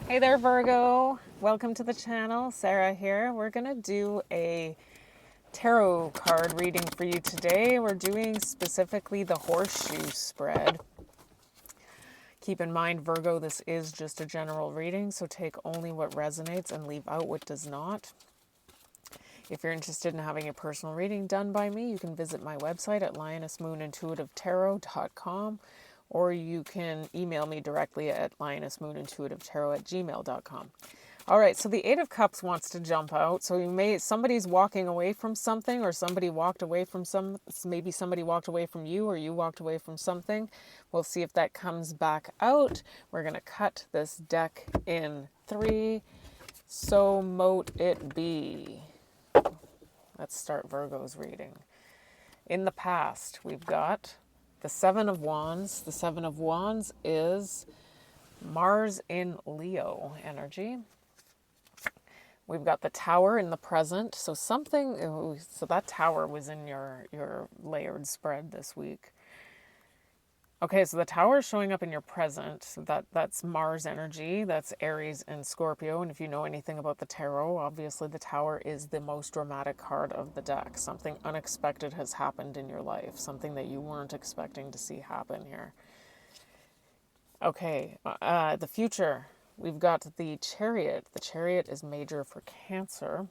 Hey there, Virgo. Welcome to the channel. Sarah here. We're going to do a tarot card reading for you today. We're doing specifically the horseshoe spread. Keep in mind, Virgo, this is just a general reading, so take only what resonates and leave out what does not. If you're interested in having a personal reading done by me, you can visit my website at lionessmoonintuitivetarot.com, or you can email me directly at lionessmoonintuitivetarot@gmail.com. All right, so the Eight of Cups wants to jump out. So somebody's walking away from something, or somebody walked away from maybe somebody walked away from you, or you walked away from something. We'll see if that comes back out. We're going to cut this deck in three. So mote it be. Let's start Virgo's reading. In the past, we've got the Seven of Wands. The Seven of Wands is Mars in Leo energy. We've got the Tower in the present. So that Tower was in your layered spread this week. Okay, so the Tower is showing up in your present. That's Mars energy. That's Aries and Scorpio. And if you know anything about the tarot, obviously the Tower is the most dramatic card of the deck. Something unexpected has happened in your life. Something that you weren't expecting to see happen here. Okay, the future. We've got the Chariot. The Chariot is major for Cancer.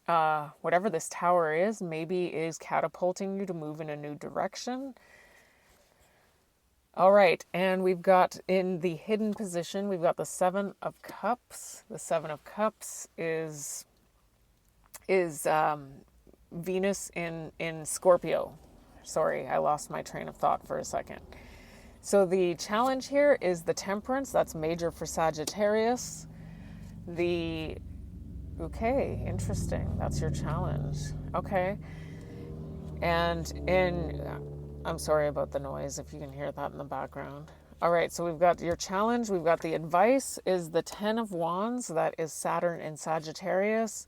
Whatever this Tower is, maybe is catapulting you to move in a new direction. All right, and we've got in the hidden position, we've got the Seven of Cups. The Seven of Cups is Venus in Scorpio. Sorry, I lost my train of thought for a second. So the challenge here is the Temperance. That's major for Sagittarius. Okay, interesting. That's your challenge. Okay. And I'm sorry about the noise if you can hear that in the background. All right, so we've got your challenge. We've got the advice is the Ten of Wands. That is Saturn in Sagittarius.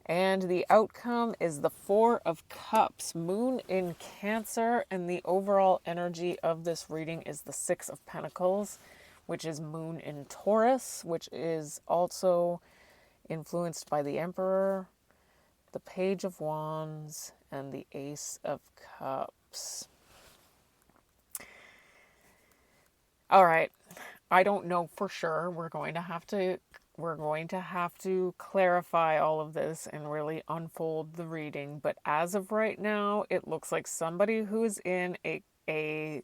And the outcome is the Four of Cups, Moon in Cancer. And the overall energy of this reading is the Six of Pentacles, which is Moon in Taurus, which is also influenced by the Emperor, the Page of Wands, and the Ace of Cups. All right, I don't know for sure. We're going to have to clarify all of this and really unfold the reading. But as of right now, it looks like somebody who's in a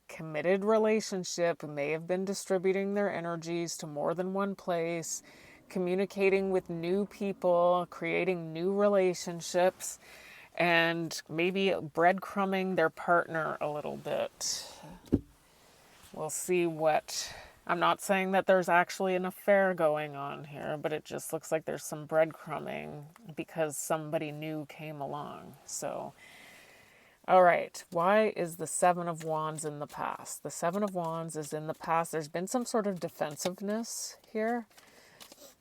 committed relationship may have been distributing their energies to more than one place, communicating with new people, creating new relationships, and maybe breadcrumbing their partner a little bit. We'll see what... I'm not saying that there's actually an affair going on here, but it just looks like there's some breadcrumbing because somebody new came along. So, all right. Why is the Seven of Wands in the past? The Seven of Wands is in the past. There's been some sort of defensiveness here.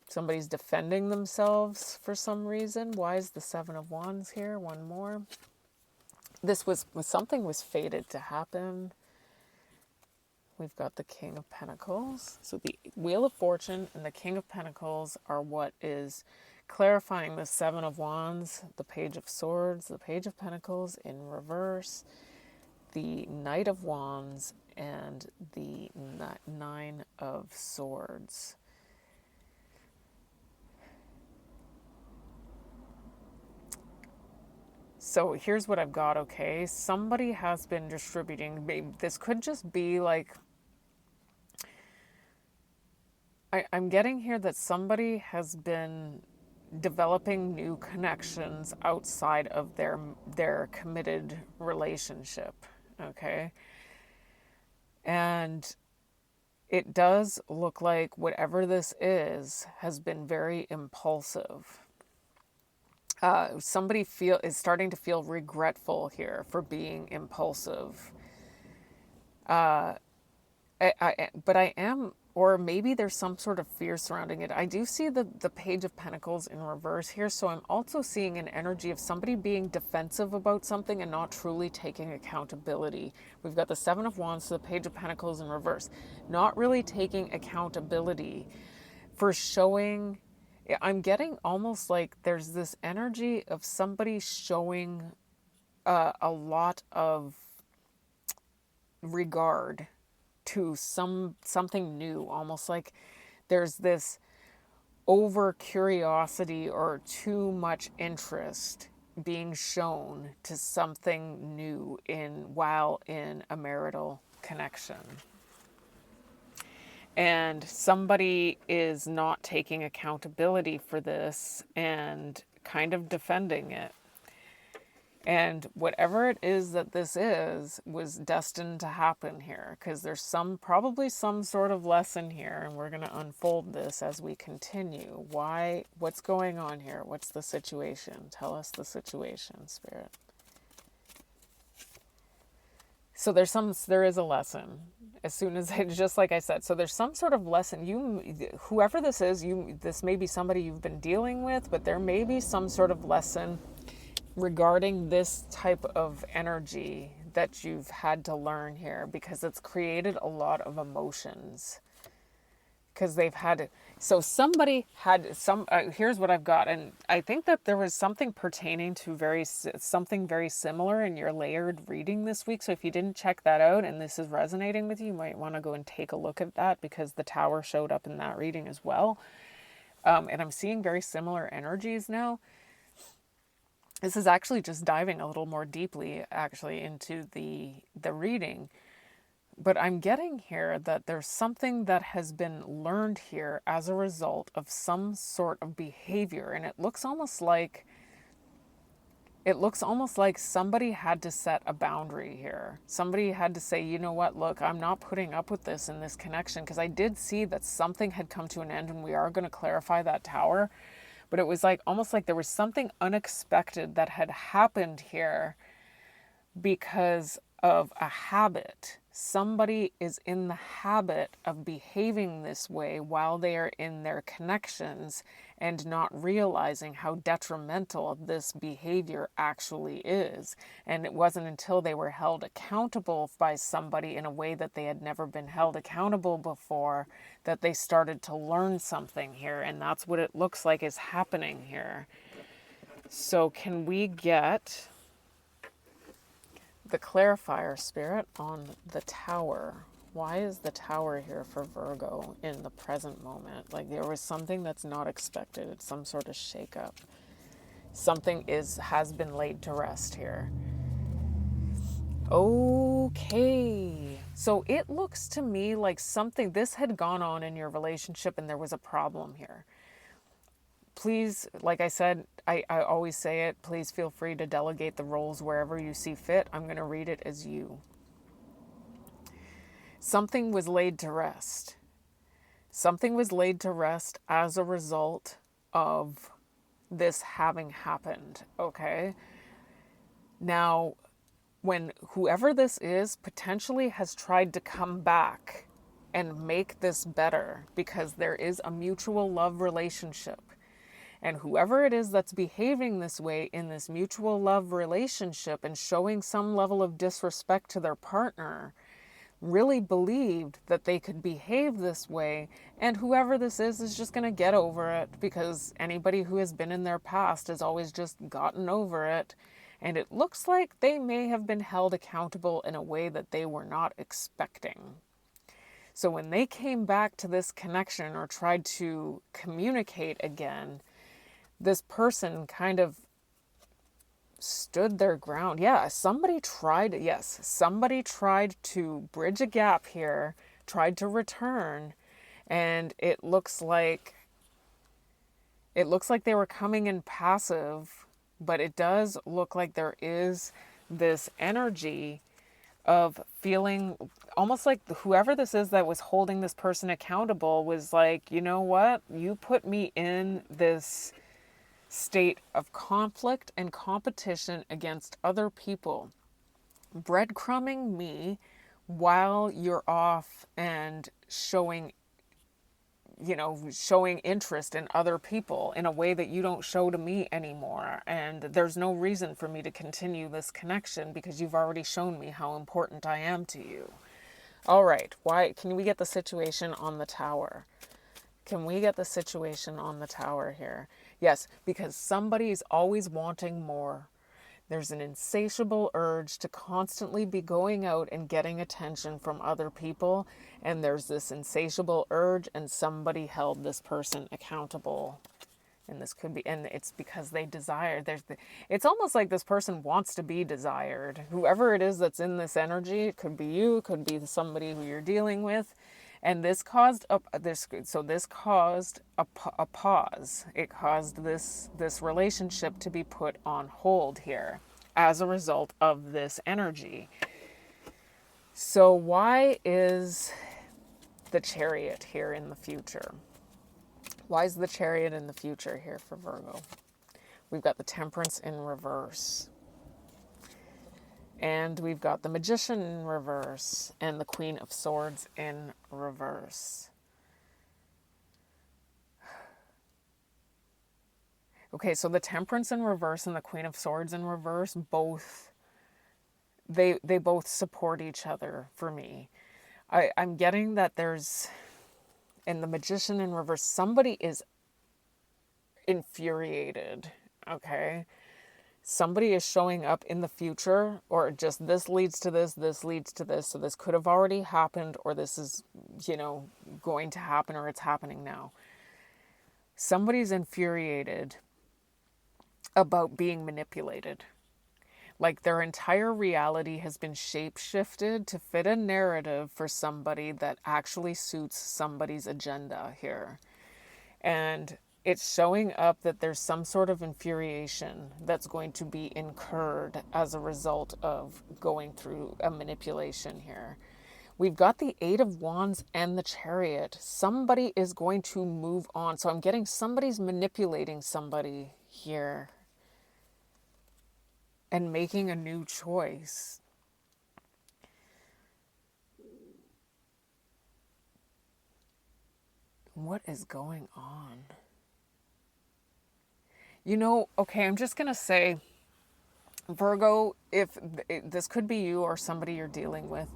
Somebody's defending themselves for some reason. Why is the Seven of Wands here? One more. Something was fated to happen. We've got the King of Pentacles. So the Wheel of Fortune and the King of Pentacles are what is clarifying the Seven of Wands, the Page of Swords, the Page of Pentacles in reverse, the Knight of Wands, and the Nine of Swords. So here's what I've got, okay? Somebody has been distributing, this could just be like, I'm getting here that somebody has been developing new connections outside of their committed relationship, okay? And it does look like whatever this is has been very impulsive. Somebody is starting to feel regretful here for being impulsive. But I am or maybe there's some sort of fear surrounding it. I do see the Page of Pentacles in reverse here, so I'm also seeing an energy of somebody being defensive about something and not truly taking accountability. We've got the Seven of Wands, so the Page of Pentacles in reverse. Not really taking accountability for showing. I'm getting almost like there's this energy of somebody showing a lot of regard to something new, almost like there's this over curiosity or too much interest being shown to something new while in a marital connection. And somebody is not taking accountability for this and kind of defending it. And whatever it is that this is was destined to happen here, because there's probably some sort of lesson here, and we're going to unfold this as we continue. What's going on here? What's the situation? Tell us the situation, Spirit. So there is a lesson. As soon as just like I said, so there's some sort of lesson. Whoever this is, this may be somebody you've been dealing with, but there may be some sort of lesson regarding this type of energy that you've had to learn here, because it's created a lot of emotions. Because somebody had here's what I've got, and I think that there was something pertaining to something very similar in your layered reading this week. So if you didn't check that out and this is resonating with you, you might want to go and take a look at that, because the Tower showed up in that reading as well. And I'm seeing very similar energies now. This is actually just diving a little more deeply actually into the reading. But I'm getting here that there's something that has been learned here as a result of some sort of behavior. And it looks almost like somebody had to set a boundary here. Somebody had to say, you know what, look, I'm not putting up with this in this connection, because I did see that something had come to an end, and we are going to clarify that Tower. But it was almost like there was something unexpected that had happened here because of a habit. Somebody is in the habit of behaving this way while they are in their connections and not realizing how detrimental this behavior actually is. And it wasn't until they were held accountable by somebody in a way that they had never been held accountable before that they started to learn something here. And that's what it looks like is happening here. So can we get the clarifier, Spirit, on the Tower? Why is the Tower here for Virgo in the present moment? Like there was something that's not expected. It's some sort of shakeup. Something has been laid to rest here. Okay. So it looks to me like this had gone on in your relationship and there was a problem here. Please, like I said, I always say it, please feel free to delegate the roles wherever you see fit. I'm going to read it as you. Something was laid to rest. Something was laid to rest as a result of this having happened, okay? Now, when whoever this is potentially has tried to come back and make this better, because there is a mutual love relationship, and whoever it is that's behaving this way in this mutual love relationship and showing some level of disrespect to their partner really believed that they could behave this way, and whoever this is just going to get over it, because anybody who has been in their past has always just gotten over it. And it looks like they may have been held accountable in a way that they were not expecting. So when they came back to this connection or tried to communicate again, this person kind of stood their ground. Yeah, somebody tried to bridge a gap here, tried to return, and it looks like they were coming in passive, but it does look like there is this energy of feeling almost like whoever this is that was holding this person accountable was like, you know what, you put me in this state of conflict and competition against other people, breadcrumbing me while you're off and showing showing interest in other people in a way that you don't show to me anymore. And there's no reason for me to continue this connection because you've already shown me how important I am to you. All right. Why can we get the situation on the tower? Can we get the situation on the tower here? Yes, because somebody's always wanting more. There's an insatiable urge to constantly be going out and getting attention from other people. And there's this insatiable urge, and somebody held this person accountable. And this could be, and it's because they desire. It's almost like this person wants to be desired. Whoever it is that's in this energy, it could be you, it could be somebody who you're dealing with. And this caused this caused a pause. It caused this relationship to be put on hold here as a result of this energy. So why is the Chariot here in the future? Why is the Chariot in the future here for Virgo? We've got the Temperance in reverse. And we've got the Magician in reverse and the Queen of Swords in reverse. Okay, so the Temperance in reverse and the Queen of Swords in reverse, they both support each other for me. I'm getting that there's, in the Magician in reverse, somebody is infuriated, okay? Somebody is showing up in the future, or just this leads to this leads to this. So this could have already happened, or this is, going to happen, or it's happening now. Somebody's infuriated about being manipulated. Like their entire reality has been shape-shifted to fit a narrative for somebody that actually suits somebody's agenda here. And it's showing up that there's some sort of infuriation that's going to be incurred as a result of going through a manipulation here. We've got the Eight of Wands and the Chariot. Somebody is going to move on. So I'm getting somebody's manipulating somebody here and making a new choice. What is going on? Okay, I'm just going to say, Virgo, if this could be you or somebody you're dealing with,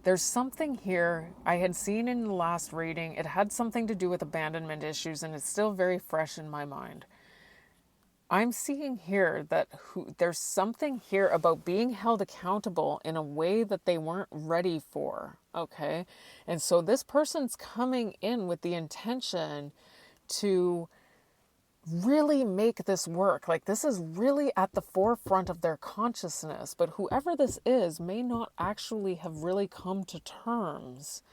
there's something here I had seen in the last reading. It had something to do with abandonment issues, and it's still very fresh in my mind. I'm seeing here that there's something here about being held accountable in a way that they weren't ready for, okay? And so this person's coming in with the intention to really make this work. Like this is really at the forefront of their consciousness, but whoever this is may not actually have really come to terms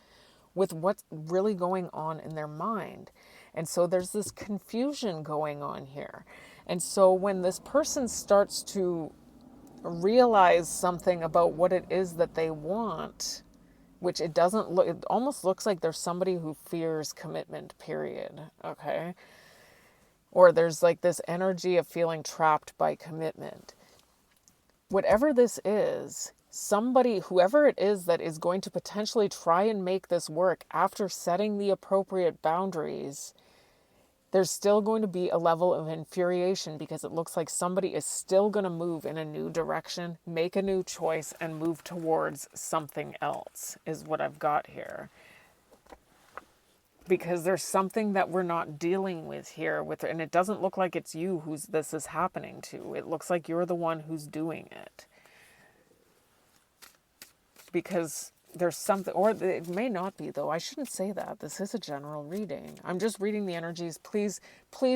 with what's really going on in their mind. And so there's this confusion going on here. And so when this person starts to realize something about what it is that they want, which it almost looks like there's somebody who fears commitment, period, okay? Or there's like this energy of feeling trapped by commitment. Whatever this is, whoever it is that is going to potentially try and make this work after setting the appropriate boundaries, there's still going to be a level of infuriation because it looks like somebody is still going to move in a new direction, make a new choice, and move towards something else, is what I've got here. Because there's something that we're not dealing with here, and it doesn't look like it's you who's this is happening to. It looks like you're the one who's doing it. Because there's something, or it may not be though. I shouldn't say that. This is a general reading. I'm just reading the energies. Please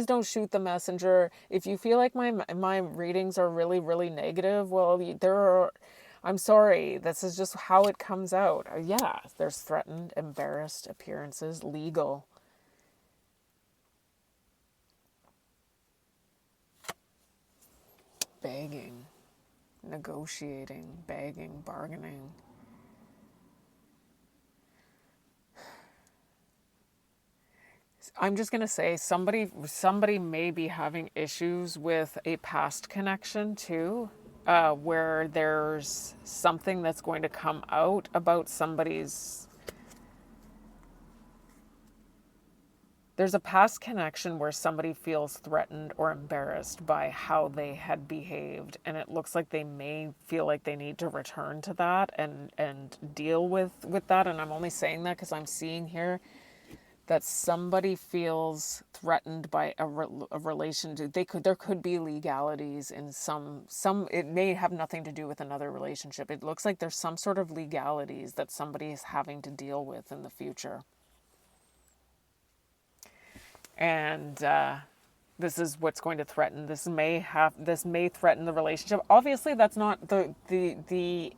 don't shoot the messenger. If you feel like my readings are really, really negative, well, I'm sorry. This is just how it comes out. Yeah, there's threatened, embarrassed appearances, legal. Begging, negotiating, begging, bargaining. I'm just going to say somebody may be having issues with a past connection too, where there's something that's going to come out about somebody's There's a past connection where somebody feels threatened or embarrassed by how they had behaved, and it looks like they may feel like they need to return to that and deal with that. And I'm only saying that because I'm seeing here that somebody feels threatened by a relation. There could be legalities in some. It may have nothing to do with another relationship. It looks like there's some sort of legalities that somebody is having to deal with in the future. And this is what's going to threaten. This may threaten the relationship. Obviously, that's not the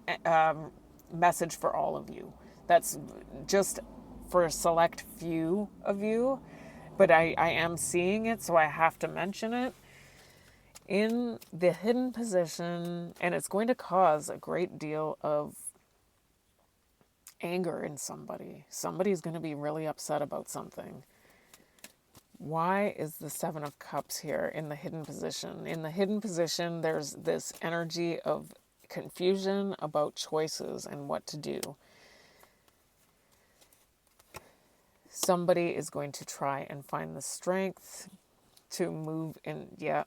message for all of you. That's just for a select few of you. But I am seeing it, so I have to mention it in the hidden position, and it's going to cause a great deal of anger in somebody. Somebody's going to be really upset about something. Why is the Seven of Cups here in the hidden position? In the hidden position, there's this energy of confusion about choices and what to do. Somebody is going to try and find the strength to move in. Yeah,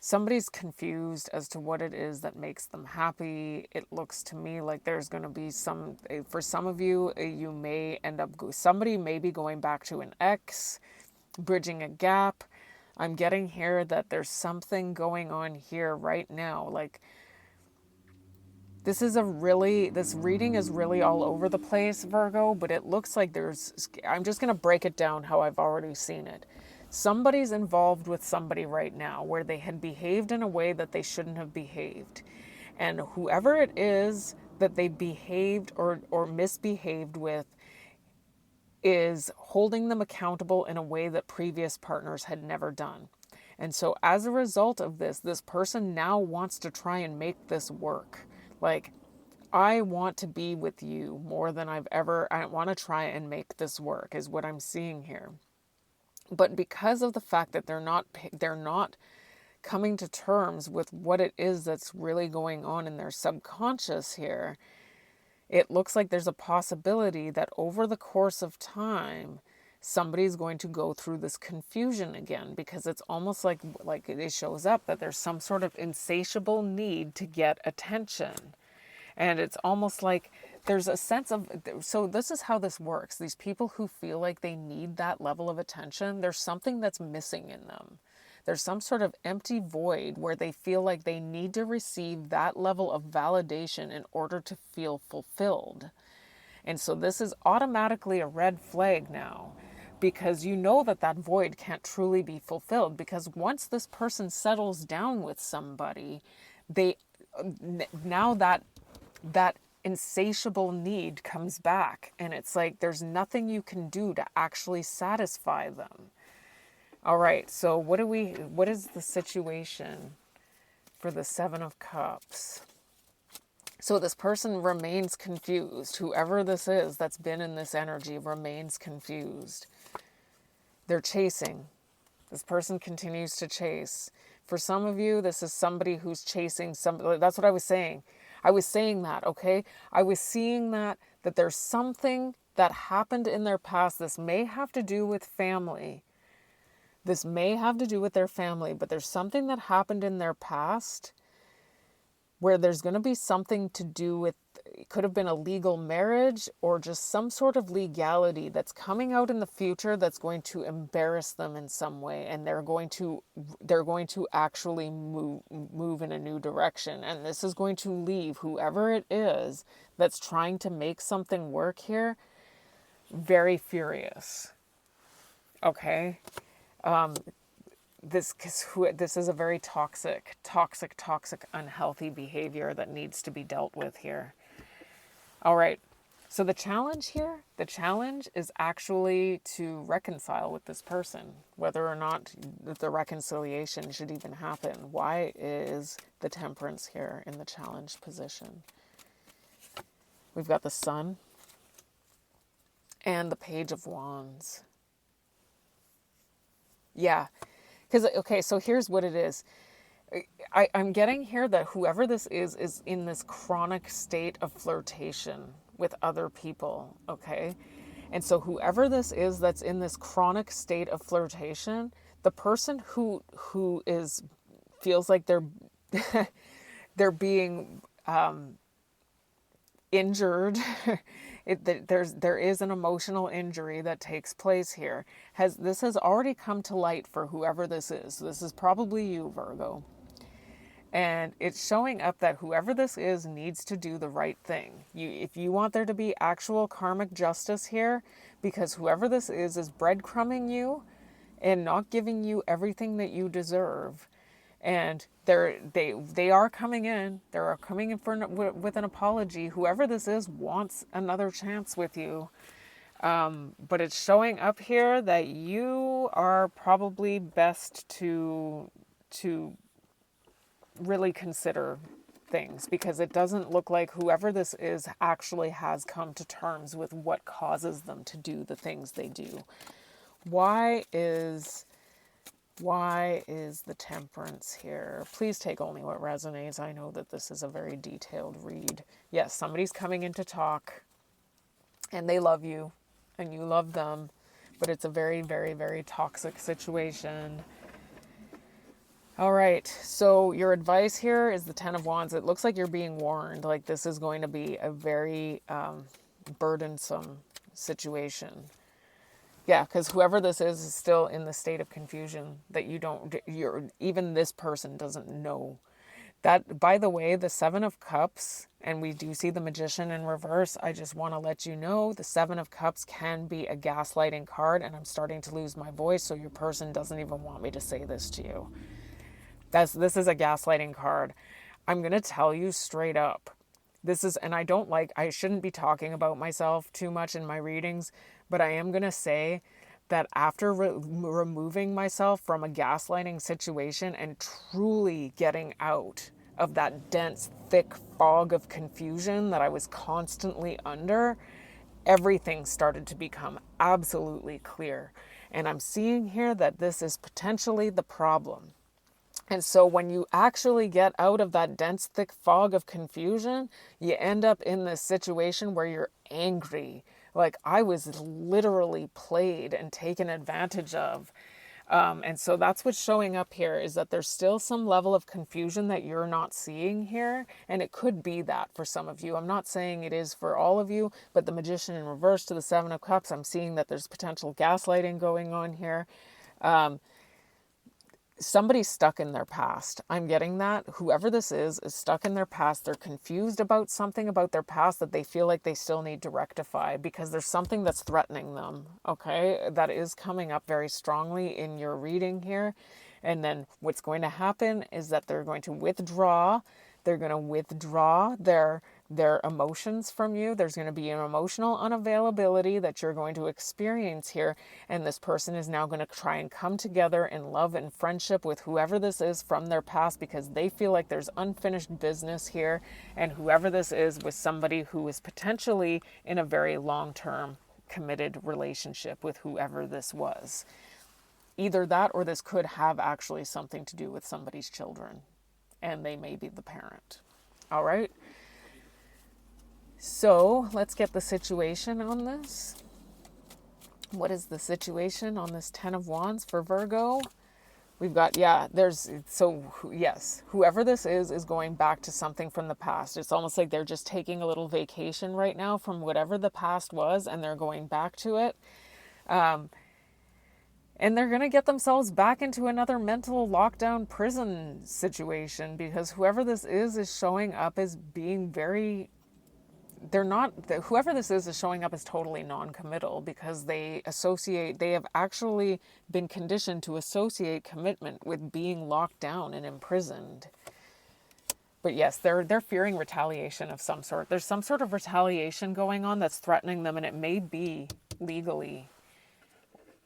somebody's confused as to what it is that makes them happy. It looks to me like there's going to be for some of you, you may end up, somebody may be going back to an ex, bridging a gap. I'm getting here that there's something going on here right now. Like, this reading is really all over the place, Virgo, but it looks like I'm just going to break it down how I've already seen it. Somebody's involved with somebody right now where they had behaved in a way that they shouldn't have behaved. And whoever it is that they behaved or misbehaved with is holding them accountable in a way that previous partners had never done. And so as a result of this person now wants to try and make this work. Like, I want to be with you more than I want to try and make this work is what I'm seeing here. But because of the fact that they're not coming to terms with what it is that's really going on in their subconscious here, it looks like there's a possibility that over the course of time, somebody's going to go through this confusion again, because it's almost like it shows up that there's some sort of insatiable need to get attention. And it's almost like there's a sense of, so this is how this works. These people who feel like they need that level of attention, there's something that's missing in them. There's some sort of empty void where they feel like they need to receive that level of validation in order to feel fulfilled. And so this is automatically a red flag now, because you know that void can't truly be fulfilled, because once this person settles down with somebody, now that insatiable need comes back, and it's like there's nothing you can do to actually satisfy them. All right, so what is the situation for the Seven of Cups? So this person remains confused. Whoever this is that's been in this energy remains confused. They're chasing. This person continues to chase. For some of you, this is somebody who's chasing somebody. That's what I was saying. I was saying that, okay? I was seeing that there's something that happened in their past. This may have to do with family. This may have to do with their family, but there's something that happened in their past where there's going to be something to do with, it could have been a legal marriage or just some sort of legality that's coming out in the future that's going to embarrass them in some way, and they're going to actually move in a new direction, and this is going to leave whoever it is that's trying to make something work here very furious. Okay? This is a very toxic, unhealthy behavior that needs to be dealt with here. All right. So the challenge is actually to reconcile with this person, whether or not the reconciliation should even happen. Why is the Temperance here in the challenge position? We've got the Sun and the Page of Wands. Yeah. Because, okay, so here's what it is. I'm getting here that whoever this is in this chronic state of flirtation with other people, okay? And so whoever this is that's in this chronic state of flirtation, the person who is feels like they're they're being injured. There is an emotional injury that takes place here. This has already come to light for whoever this is. This is probably you, Virgo. And it's showing up that whoever this is needs to do the right thing. If you want there to be actual karmic justice here, because whoever this is breadcrumbing you and not giving you everything that you deserve. And they are coming in. They are coming in with an apology. Whoever this is wants another chance with you. But it's showing up here that you are probably best to really consider things, because it doesn't look like whoever this is actually has come to terms with what causes them to do the things they do. Why is the Temperance here? Please take only what resonates. I know that this is a very detailed read. Yes, somebody's coming in to talk, and they love you, and you love them, but it's a very, very, very toxic situation. All right, so your advice here is the Ten of Wands. It looks like you're being warned, like this is going to be a very burdensome situation. Yeah, because whoever this is still in the state of confusion that even this person doesn't know. That, by the way, the Seven of Cups, and we do see the Magician in reverse. I just want to let you know the Seven of Cups can be a gaslighting card, and I'm starting to lose my voice, so your person doesn't even want me to say this to you. This is a gaslighting card. I'm going to tell you straight up. And I shouldn't be talking about myself too much in my readings, but I am going to say that after removing myself from a gaslighting situation and truly getting out of that dense, thick fog of confusion that I was constantly under, everything started to become absolutely clear. And I'm seeing here that this is potentially the problem. And so when you actually get out of that dense, thick fog of confusion, you end up in this situation where you're angry. Like, I was literally played and taken advantage of. And so that's what's showing up here, is that there's still some level of confusion that you're not seeing here. And it could be that for some of you. I'm not saying it is for all of you, but the Magician in reverse to the Seven of Cups, I'm seeing that there's potential gaslighting going on here. Somebody's stuck in their past. I'm getting that. Whoever this is stuck in their past. They're confused about something about their past that they feel like they still need to rectify, because there's something that's threatening them, okay? That is coming up very strongly in your reading here. And then what's going to happen is that they're going to withdraw. They're going to withdraw their emotions from you. There's going to be an emotional unavailability that you're going to experience here. And this person is now going to try and come together in love and friendship with whoever this is from their past, because they feel like there's unfinished business here. And whoever this is with somebody who is potentially in a very long-term committed relationship with whoever this was. Either that, or this could have actually something to do with somebody's children, and they may be the parent. All right. So let's get the situation on this. What is the situation on this Ten of Wands for Virgo? We've got, yes, whoever this is going back to something from the past. It's almost like they're just taking a little vacation right now from whatever the past was, and they're going back to it. And they're going to get themselves back into another mental lockdown prison situation, because whoever this is showing up as being whoever this is showing up as totally non-committal, because they have actually been conditioned to associate commitment with being locked down and imprisoned. But yes, they're fearing retaliation of some sort. There's some sort of retaliation going on that's threatening them, and it may be legally.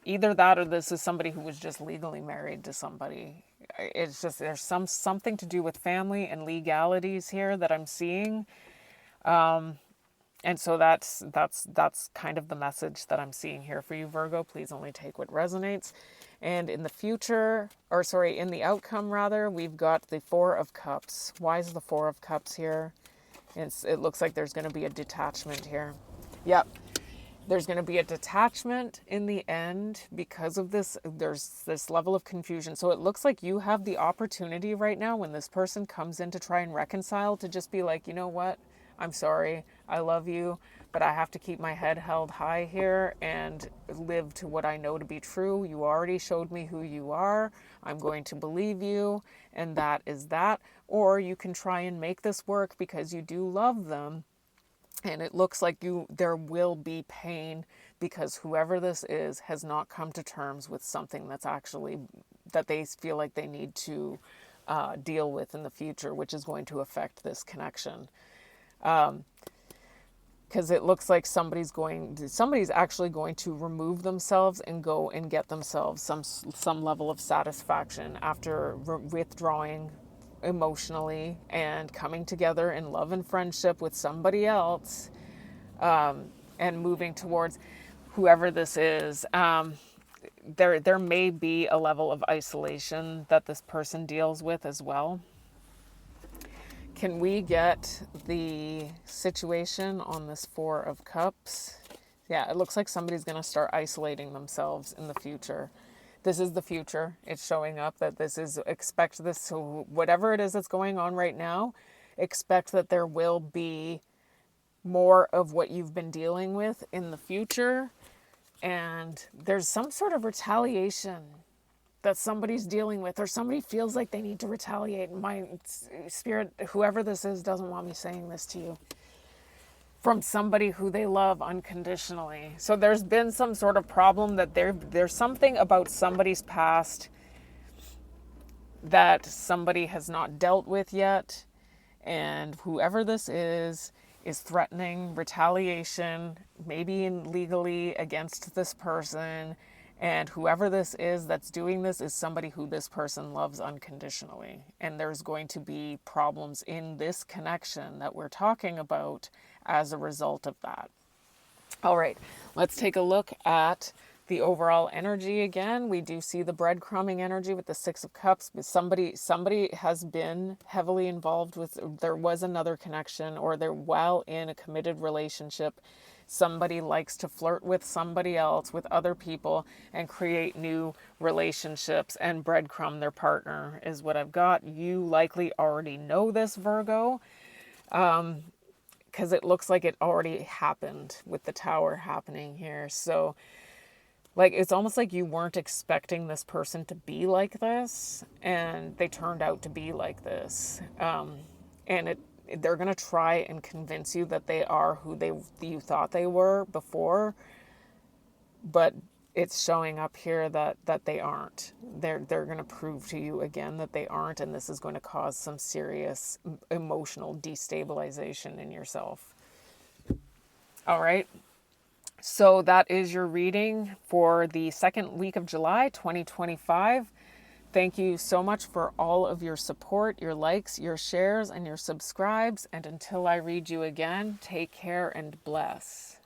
Either that, or this is somebody who was just legally married to somebody. It's just, there's something to do with family and legalities here that I'm seeing. And so that's kind of the message that I'm seeing here for you, Virgo. Please only take what resonates. And in the outcome rather, we've got the Four of Cups. Why is the Four of Cups here? It looks like there's going to be a detachment here. Yep. There's going to be a detachment in the end because of this. There's this level of confusion. So it looks like you have the opportunity right now when this person comes in to try and reconcile to just be like, you know what? I'm sorry. I love you, but I have to keep my head held high here and live to what I know to be true. You already showed me who you are. I'm going to believe you, and that is that. Or you can try and make this work because you do love them, and it looks like there will be pain because whoever this is has not come to terms with something that's actually that they feel like they need to deal with in the future, which is going to affect this connection. Because it looks like somebody's actually going to remove themselves and go and get themselves some level of satisfaction after withdrawing emotionally and coming together in love and friendship with somebody else, and moving towards whoever this is. There may be a level of isolation that this person deals with as well. Can we get the situation on this Four of Cups? Yeah, it looks like somebody's going to start isolating themselves in the future. This is the future. It's showing up that expect this. So whatever it is that's going on right now, expect that there will be more of what you've been dealing with in the future. And there's some sort of retaliation that somebody's dealing with, or somebody feels like they need to retaliate. My spirit, whoever this is, doesn't want me saying this to you. From somebody who they love unconditionally. So there's been some sort of problem that there's something about somebody's past that somebody has not dealt with yet. And whoever this is threatening retaliation, maybe legally against this person. And whoever this is that's doing this is somebody who this person loves unconditionally. And there's going to be problems in this connection that we're talking about as a result of that. All right, let's take a look at the overall energy again. We do see the breadcrumbing energy with the Six of Cups. Somebody has been heavily involved with, there was another connection, or they're while in a committed relationship. Somebody likes to flirt with somebody else, with other people, and create new relationships and breadcrumb their partner is what I've got. You likely already know this, Virgo, because it looks like it already happened with the Tower happening here. So, like, it's almost like you weren't expecting this person to be like this, and they turned out to be like this. And they're going to try and convince you that they are who you thought they were before, but it's showing up here that they aren't. They're going to prove to you again that they aren't, and this is going to cause some serious emotional destabilization in yourself. All right. So that is your reading for the second week of July 2025. Thank you so much for all of your support, your likes, your shares, and your subscribes. And until I read you again, take care and bless.